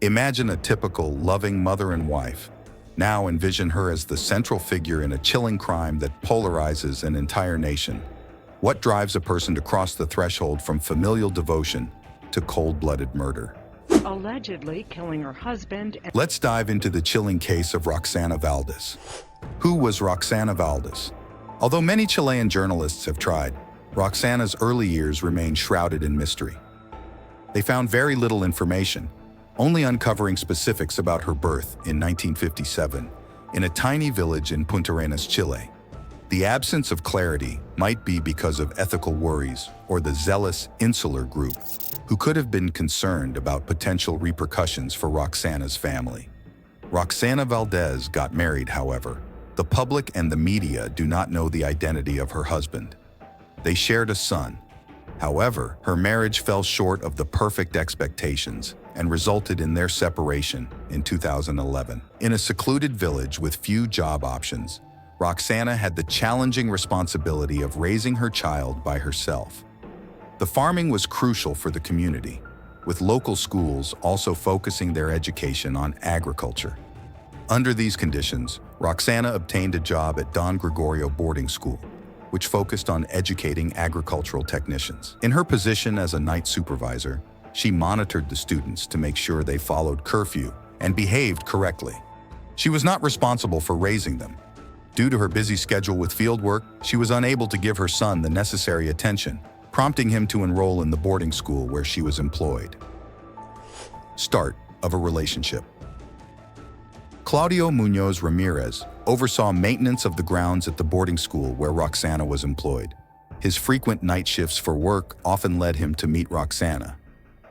Imagine a typical, loving mother and wife. Now envision her as the central figure in a chilling crime that polarizes an entire nation. What drives a person to cross the threshold from familial devotion to cold-blooded murder? Allegedly killing her husband. Let's dive into the chilling case of Roxana Valdez. Who was Roxana Valdez? Although many Chilean journalists have tried, Roxana's early years remain shrouded in mystery. They found very little information, only uncovering specifics about her birth in 1957 in a tiny village in Punta Arenas, Chile. The absence of clarity might be because of ethical worries or the zealous insular group who could have been concerned about potential repercussions for Roxana's family. Roxana Valdez got married, however. The public and the media do not know the identity of her husband. They shared a son. However, her marriage fell short of the perfect expectations and resulted in their separation in 2011. In a secluded village with few job options, Roxana had the challenging responsibility of raising her child by herself. The farming was crucial for the community, with local schools also focusing their education on agriculture. Under these conditions, Roxana obtained a job at Don Gregorio boarding school, which focused on educating agricultural technicians. In her position as a night supervisor, she monitored the students to make sure they followed curfew and behaved correctly. She was not responsible for raising them. Due to her busy schedule with fieldwork, she was unable to give her son the necessary attention, prompting him to enroll in the boarding school where she was employed. Start of a relationship. Claudio Muñoz Ramirez oversaw maintenance of the grounds at the boarding school where Roxana was employed. His frequent night shifts for work often led him to meet Roxana.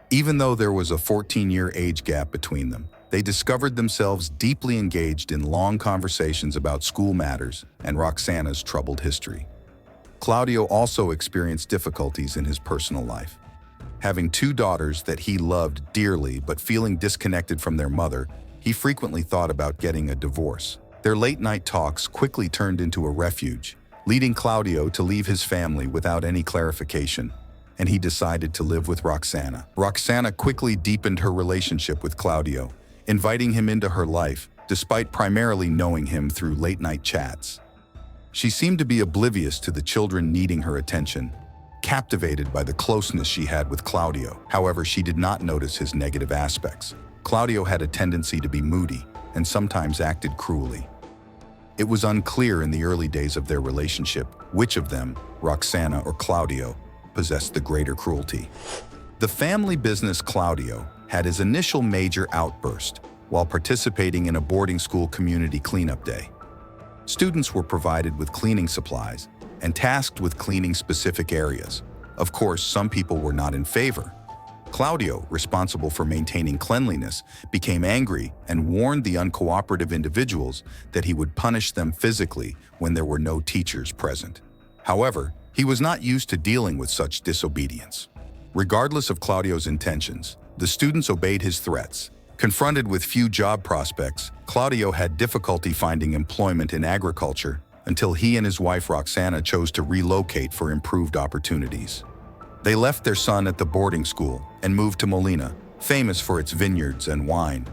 Even though there was a 14-year age gap between them, they discovered themselves deeply engaged in long conversations about school matters and Roxana's troubled history. Claudio also experienced difficulties in his personal life. Having two daughters that he loved dearly but feeling disconnected from their mother, he frequently thought about getting a divorce. Their late-night talks quickly turned into a refuge, leading Claudio to leave his family without any clarification, and he decided to live with Roxana. Roxana quickly deepened her relationship with Claudio, inviting him into her life, despite primarily knowing him through late-night chats. She seemed to be oblivious to the children needing her attention, captivated by the closeness she had with Claudio. However, she did not notice his negative aspects. Claudio had a tendency to be moody and sometimes acted cruelly. It was unclear in the early days of their relationship which of them, Roxana or Claudio, possessed the greater cruelty. The family business Claudio had his initial major outburst while participating in a boarding school community cleanup day. Students were provided with cleaning supplies and tasked with cleaning specific areas. Of course, some people were not in favor. Claudio, responsible for maintaining cleanliness, became angry and warned the uncooperative individuals that he would punish them physically when there were no teachers present. However, he was not used to dealing with such disobedience. Regardless of Claudio's intentions, the students obeyed his threats. Confronted with few job prospects, Claudio had difficulty finding employment in agriculture until he and his wife Roxana chose to relocate for improved opportunities. They left their son at the boarding school and moved to Molina, famous for its vineyards and wine.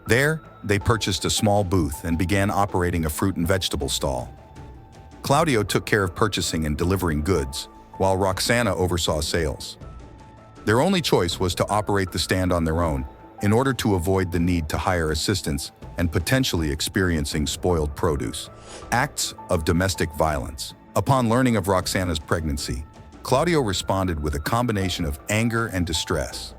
There, they purchased a small booth and began operating a fruit and vegetable stall. Claudio took care of purchasing and delivering goods, while Roxana oversaw sales. Their only choice was to operate the stand on their own in order to avoid the need to hire assistants and potentially experiencing spoiled produce. Acts of domestic violence. Upon learning of Roxana's pregnancy, Claudio responded with a combination of anger and distress.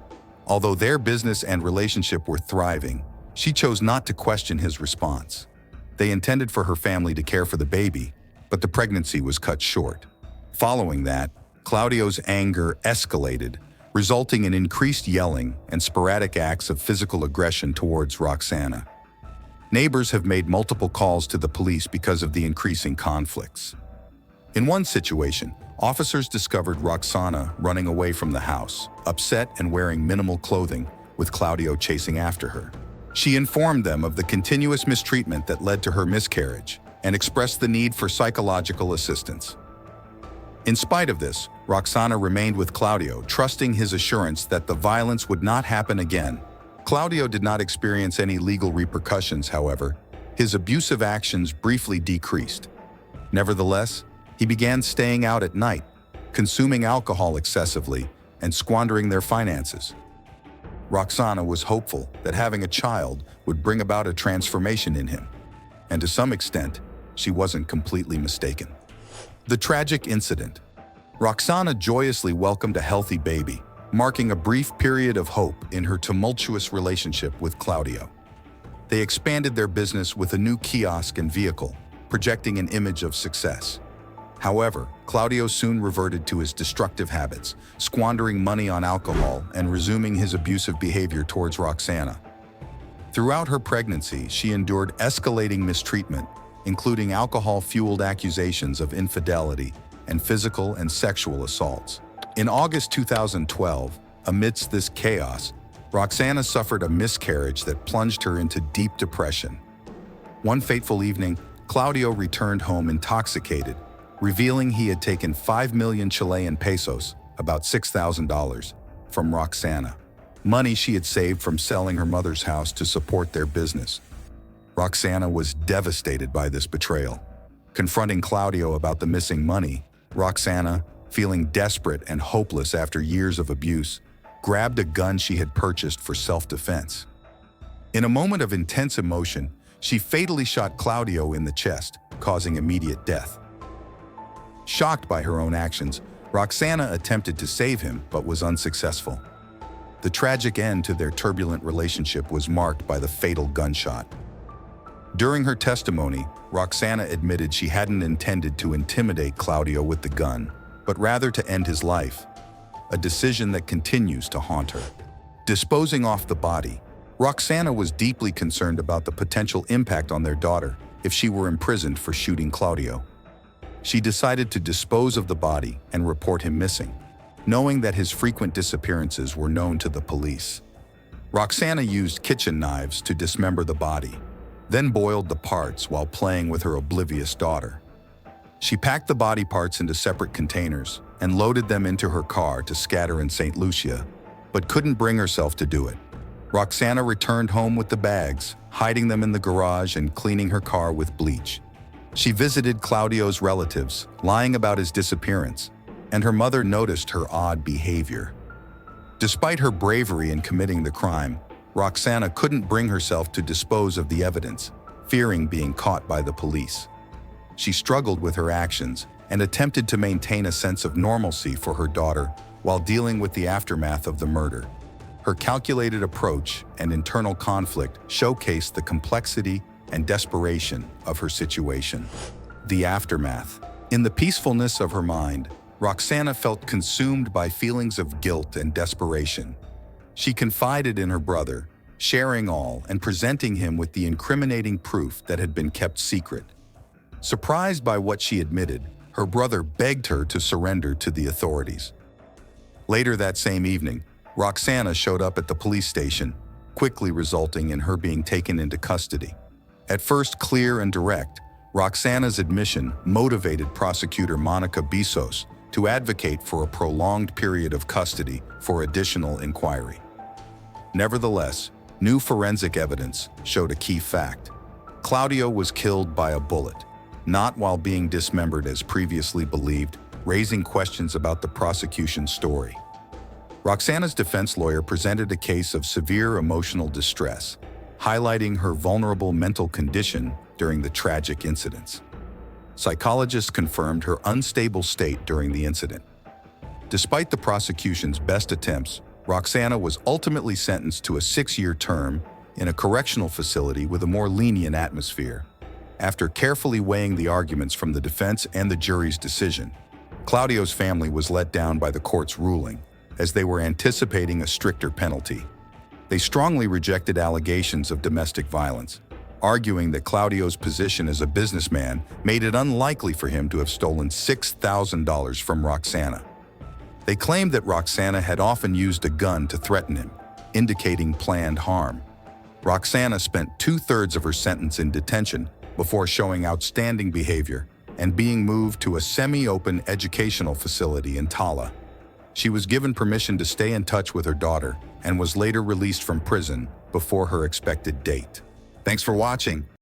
Although their business and relationship were thriving, she chose not to question his response. They intended for her family to care for the baby, but the pregnancy was cut short. Following that, Claudio's anger escalated, resulting in increased yelling and sporadic acts of physical aggression towards Roxana. Neighbors have made multiple calls to the police because of the increasing conflicts. In one situation, officers discovered Roxana running away from the house, upset and wearing minimal clothing, with Claudio chasing after her. She informed them of the continuous mistreatment that led to her miscarriage and expressed the need for psychological assistance. In spite of this, Roxana remained with Claudio, trusting his assurance that the violence would not happen again. Claudio did not experience any legal repercussions, however. His abusive actions briefly decreased. Nevertheless, he began staying out at night, consuming alcohol excessively, and squandering their finances. Roxana was hopeful that having a child would bring about a transformation in him, and to some extent, she wasn't completely mistaken. The tragic incident. Roxana joyously welcomed a healthy baby, marking a brief period of hope in her tumultuous relationship with Claudio. They expanded their business with a new kiosk and vehicle, projecting an image of success. However, Claudio soon reverted to his destructive habits, squandering money on alcohol and resuming his abusive behavior towards Roxana. Throughout her pregnancy, she endured escalating mistreatment, including alcohol-fueled accusations of infidelity and physical and sexual assaults. In August 2012, amidst this chaos, Roxana suffered a miscarriage that plunged her into deep depression. One fateful evening, Claudio returned home intoxicated, revealing he had taken 5 million Chilean pesos, about $6,000, from Roxana, money she had saved from selling her mother's house to support their business. Roxana was devastated by this betrayal. Confronting Claudio about the missing money, Roxana, feeling desperate and hopeless after years of abuse, grabbed a gun she had purchased for self-defense. In a moment of intense emotion, she fatally shot Claudio in the chest, causing immediate death. Shocked by her own actions, Roxana attempted to save him but was unsuccessful. The tragic end to their turbulent relationship was marked by the fatal gunshot. During her testimony, Roxana admitted she hadn't intended to intimidate Claudio with the gun, but rather to end his life, a decision that continues to haunt her. Disposing off the body, Roxana was deeply concerned about the potential impact on their daughter if she were imprisoned for shooting Claudio. She decided to dispose of the body and report him missing, knowing that his frequent disappearances were known to the police. Roxana used kitchen knives to dismember the body, then boiled the parts while playing with her oblivious daughter. She packed the body parts into separate containers and loaded them into her car to scatter in St. Lucia, but couldn't bring herself to do it. Roxana returned home with the bags, hiding them in the garage and cleaning her car with bleach. She visited Claudio's relatives, lying about his disappearance, and her mother noticed her odd behavior. Despite her bravery in committing the crime, Roxana couldn't bring herself to dispose of the evidence, fearing being caught by the police. She struggled with her actions and attempted to maintain a sense of normalcy for her daughter while dealing with the aftermath of the murder. Her calculated approach and internal conflict showcased the complexity and desperation of her situation. The aftermath. In the peacefulness of her mind, Roxana felt consumed by feelings of guilt and desperation. She confided in her brother, sharing all and presenting him with the incriminating proof that had been kept secret. Surprised by what she admitted, her brother begged her to surrender to the authorities. Later that same evening, Roxana showed up at the police station, quickly resulting in her being taken into custody. At first clear and direct, Roxana's admission motivated prosecutor Monica Bissos to advocate for a prolonged period of custody for additional inquiry. Nevertheless, new forensic evidence showed a key fact. Claudio was killed by a bullet, not while being dismembered as previously believed, raising questions about the prosecution's story. Roxana's defense lawyer presented a case of severe emotional distress, highlighting her vulnerable mental condition during the tragic incidents. Psychologists confirmed her unstable state during the incident. Despite the prosecution's best attempts, Roxana was ultimately sentenced to a 6-year term in a correctional facility with a more lenient atmosphere. After carefully weighing the arguments from the defense and the jury's decision, Claudio's family was let down by the court's ruling, as they were anticipating a stricter penalty. They strongly rejected allegations of domestic violence, arguing that Claudio's position as a businessman made it unlikely for him to have stolen $6,000 from Roxana. They claimed that Roxana had often used a gun to threaten him, indicating planned harm. Roxana spent 2/3 of her sentence in detention before showing outstanding behavior and being moved to a semi-open educational facility in Tala. She was given permission to stay in touch with her daughter and was later released from prison, before her expected date. Thanks for watching.